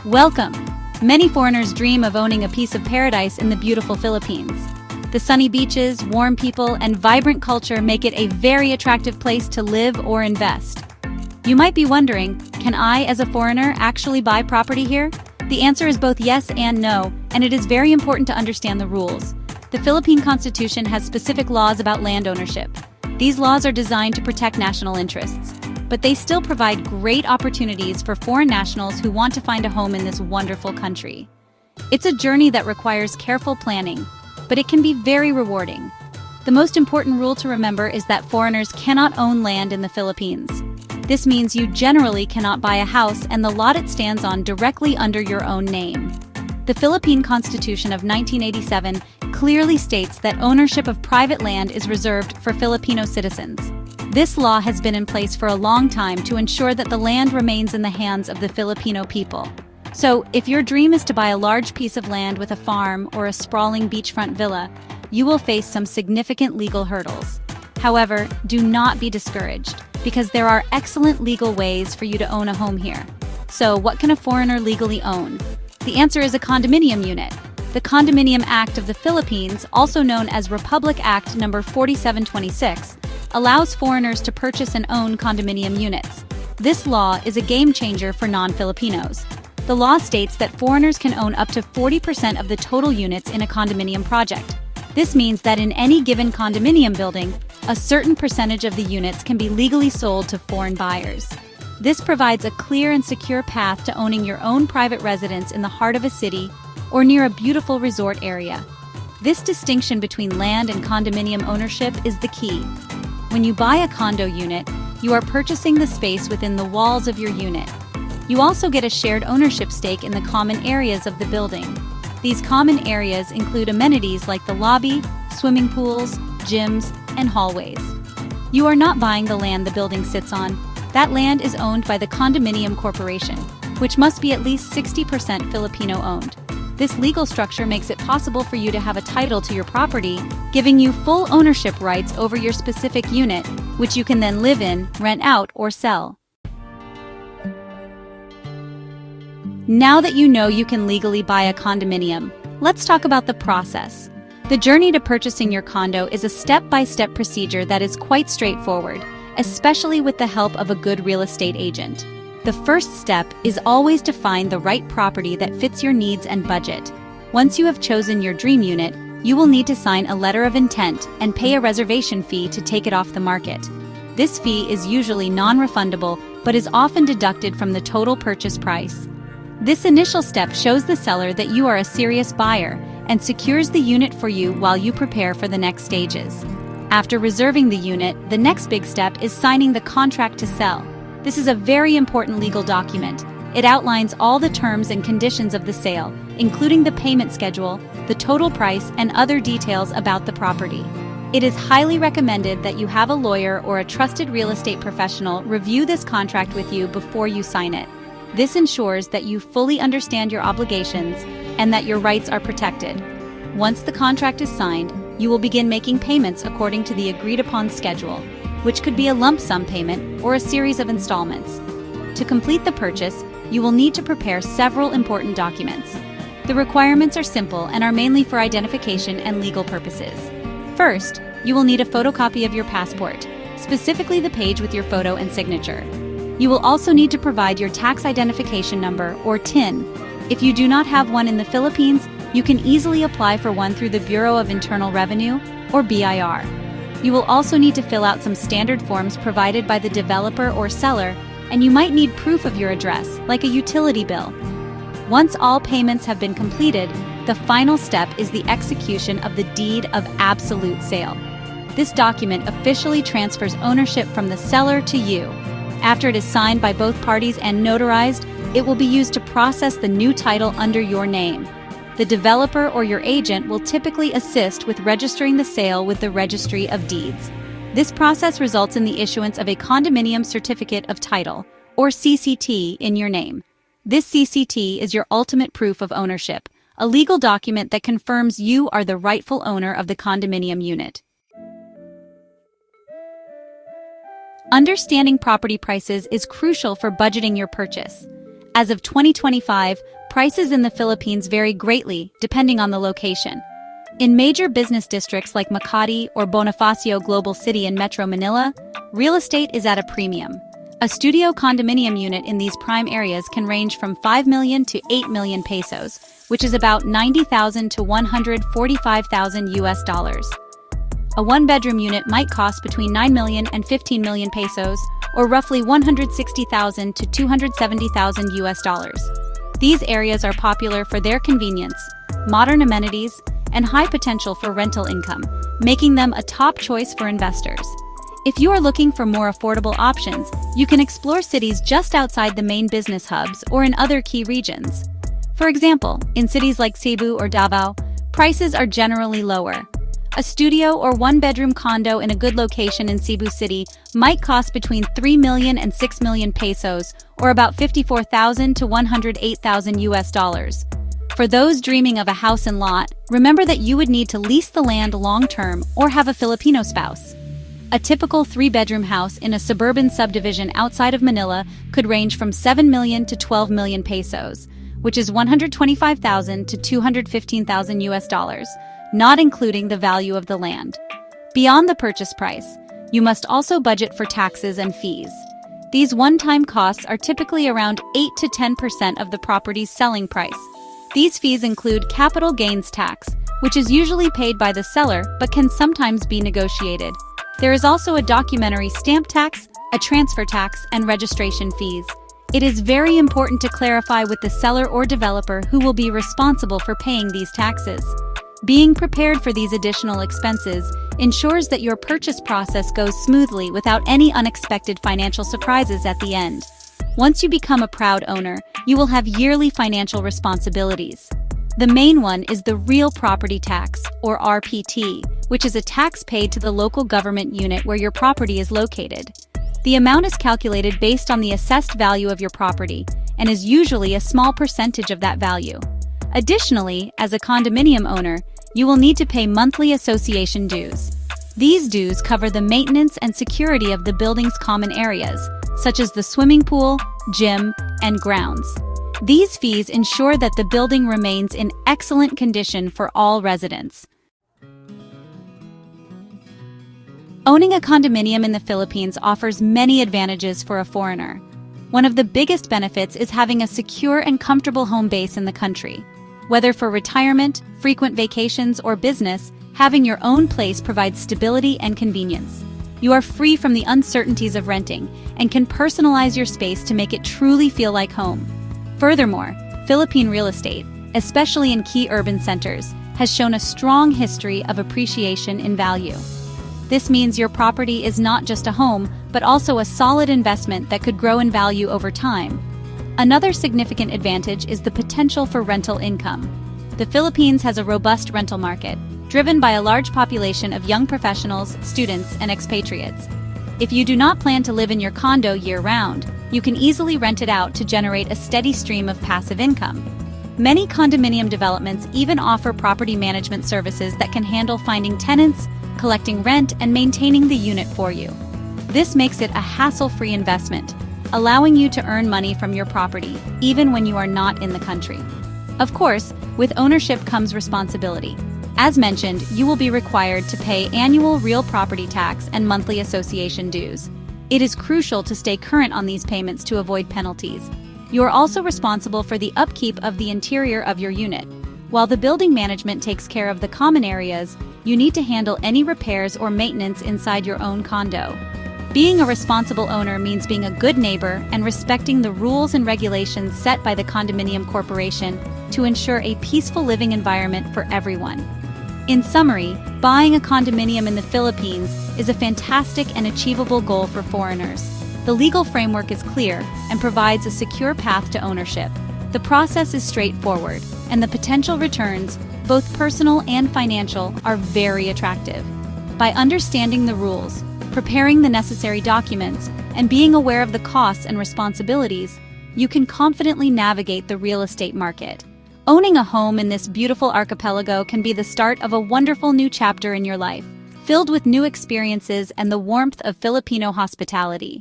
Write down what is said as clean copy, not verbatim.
Welcome! Many foreigners dream of owning a piece of paradise in the beautiful Philippines. The sunny beaches, warm people, and vibrant culture make it a very attractive place to live or invest. You might be wondering, can I, as a foreigner, actually buy property here? The answer is both yes and no, and it is very important to understand the rules. The Philippine Constitution has specific laws about land ownership. These laws are designed to protect national interests, but they still provide great opportunities for foreign nationals who want to find a home in this wonderful country. It's a journey that requires careful planning, but it can be very rewarding. The most important rule to remember is that foreigners cannot own land in the Philippines. This means you generally cannot buy a house and the lot it stands on directly under your own name. The Philippine Constitution of 1987 clearly states that ownership of private land is reserved for Filipino citizens. This law has been in place for a long time to ensure that the land remains in the hands of the Filipino people. So, if your dream is to buy a large piece of land with a farm or a sprawling beachfront villa, you will face some significant legal hurdles. However, do not be discouraged, because there are excellent legal ways for you to own a home here. So, what can a foreigner legally own? The answer is a condominium unit. The Condominium Act of the Philippines, also known as Republic Act No. 4726, allows foreigners to purchase and own condominium units. This law is a game changer for non-Filipinos. The law states that foreigners can own up to 40% of the total units in a condominium project. This means that in any given condominium building, a certain percentage of the units can be legally sold to foreign buyers. This provides a clear and secure path to owning your own private residence in the heart of a city or near a beautiful resort area. This distinction between land and condominium ownership is the key. When you buy a condo unit, you are purchasing the space within the walls of your unit. You also get a shared ownership stake in the common areas of the building. These common areas include amenities like the lobby, swimming pools, gyms, and hallways. You are not buying the land the building sits on. That land is owned by the Condominium Corporation, which must be at least 60% Filipino-owned. This legal structure makes it possible for you to have a title to your property, giving you full ownership rights over your specific unit, which you can then live in, rent out, or sell. Now that you know you can legally buy a condominium, let's talk about the process. The journey to purchasing your condo is a step-by-step procedure that is quite straightforward, especially with the help of a good real estate agent. The first step is always to find the right property that fits your needs and budget. Once you have chosen your dream unit, you will need to sign a letter of intent and pay a reservation fee to take it off the market. This fee is usually non-refundable, but is often deducted from the total purchase price. This initial step shows the seller that you are a serious buyer and secures the unit for you while you prepare for the next stages. After reserving the unit, the next big step is signing the contract to sell. This is a very important legal document. It outlines all the terms and conditions of the sale, including the payment schedule, the total price, and other details about the property. It is highly recommended that you have a lawyer or a trusted real estate professional review this contract with you before you sign it. This ensures that you fully understand your obligations and that your rights are protected. Once the contract is signed, you will begin making payments according to the agreed-upon schedule, which could be a lump sum payment or a series of installments. To complete the purchase, you will need to prepare several important documents. The requirements are simple and are mainly for identification and legal purposes. First, you will need a photocopy of your passport, specifically the page with your photo and signature. You will also need to provide your tax identification number, or TIN. If you do not have one in the Philippines, you can easily apply for one through the Bureau of Internal Revenue, or BIR. You will also need to fill out some standard forms provided by the developer or seller, and you might need proof of your address, like a utility bill. Once all payments have been completed, the final step is the execution of the Deed of Absolute Sale. This document officially transfers ownership from the seller to you. After it is signed by both parties and notarized, it will be used to process the new title under your name. The developer or your agent will typically assist with registering the sale with the Registry of Deeds. This process results in the issuance of a Condominium Certificate of Title, or CCT, in your name. This CCT is your ultimate proof of ownership, a legal document that confirms you are the rightful owner of the condominium unit. Understanding property prices is crucial for budgeting your purchase. As of 2025, prices in the Philippines vary greatly depending on the location. In major business districts like Makati or Bonifacio Global City in Metro Manila, real estate is at a premium. A studio condominium unit in these prime areas can range from 5 million to 8 million pesos, which is about 90,000 to 145,000 US dollars. A one-bedroom unit might cost between 9 million and 15 million pesos, or roughly 160,000 to 270,000 US dollars. These areas are popular for their convenience, modern amenities, and high potential for rental income, making them a top choice for investors. If you are looking for more affordable options, you can explore cities just outside the main business hubs or in other key regions. For example, in cities like Cebu or Davao, prices are generally lower. A studio or one-bedroom condo in a good location in Cebu City might cost between 3 million and 6 million pesos, or about 54,000 to 108,000 US dollars. For those dreaming of a house and lot, remember that you would need to lease the land long-term or have a Filipino spouse. A typical three-bedroom house in a suburban subdivision outside of Manila could range from 7 million to 12 million pesos, which is 125,000 to 215,000 US dollars, not including the value of the land. Beyond the purchase price, you must also budget for taxes and fees. These one-time costs are typically around 8 to 10% of the property's selling price. These fees include capital gains tax, which is usually paid by the seller but can sometimes be negotiated. There is also a documentary stamp tax, a transfer tax, and registration fees. It is very important to clarify with the seller or developer who will be responsible for paying these taxes. Being prepared for these additional expenses ensures that your purchase process goes smoothly without any unexpected financial surprises at the end. Once you become a proud owner, you will have yearly financial responsibilities. The main one is the real property tax, or RPT, which is a tax paid to the local government unit where your property is located. The amount is calculated based on the assessed value of your property and is usually a small percentage of that value. Additionally, as a condominium owner, you will need to pay monthly association dues. These dues cover the maintenance and security of the building's common areas, such as the swimming pool, gym, and grounds. These fees ensure that the building remains in excellent condition for all residents. Owning a condominium in the Philippines offers many advantages for a foreigner. One of the biggest benefits is having a secure and comfortable home base in the country. Whether for retirement, frequent vacations, or business, having your own place provides stability and convenience. You are free from the uncertainties of renting and can personalize your space to make it truly feel like home. Furthermore, Philippine real estate, especially in key urban centers, has shown a strong history of appreciation in value. This means your property is not just a home, but also a solid investment that could grow in value over time. Another significant advantage is the potential for rental income. The Philippines has a robust rental market, driven by a large population of young professionals, students, and expatriates. If you do not plan to live in your condo year-round, you can easily rent it out to generate a steady stream of passive income. Many condominium developments even offer property management services that can handle finding tenants, collecting rent, and maintaining the unit for you. This makes it a hassle-free investment, allowing you to earn money from your property, even when you are not in the country. Of course, with ownership comes responsibility. As mentioned, you will be required to pay annual real property tax and monthly association dues. It is crucial to stay current on these payments to avoid penalties. You are also responsible for the upkeep of the interior of your unit. While the building management takes care of the common areas, you need to handle any repairs or maintenance inside your own condo. Being a responsible owner means being a good neighbor and respecting the rules and regulations set by the Condominium Corporation to ensure a peaceful living environment for everyone. In summary, buying a condominium in the Philippines is a fantastic and achievable goal for foreigners. The legal framework is clear and provides a secure path to ownership. The process is straightforward, and the potential returns, both personal and financial, are very attractive. By understanding the rules, preparing the necessary documents, and being aware of the costs and responsibilities, you can confidently navigate the real estate market. Owning a home in this beautiful archipelago can be the start of a wonderful new chapter in your life, filled with new experiences and the warmth of Filipino hospitality.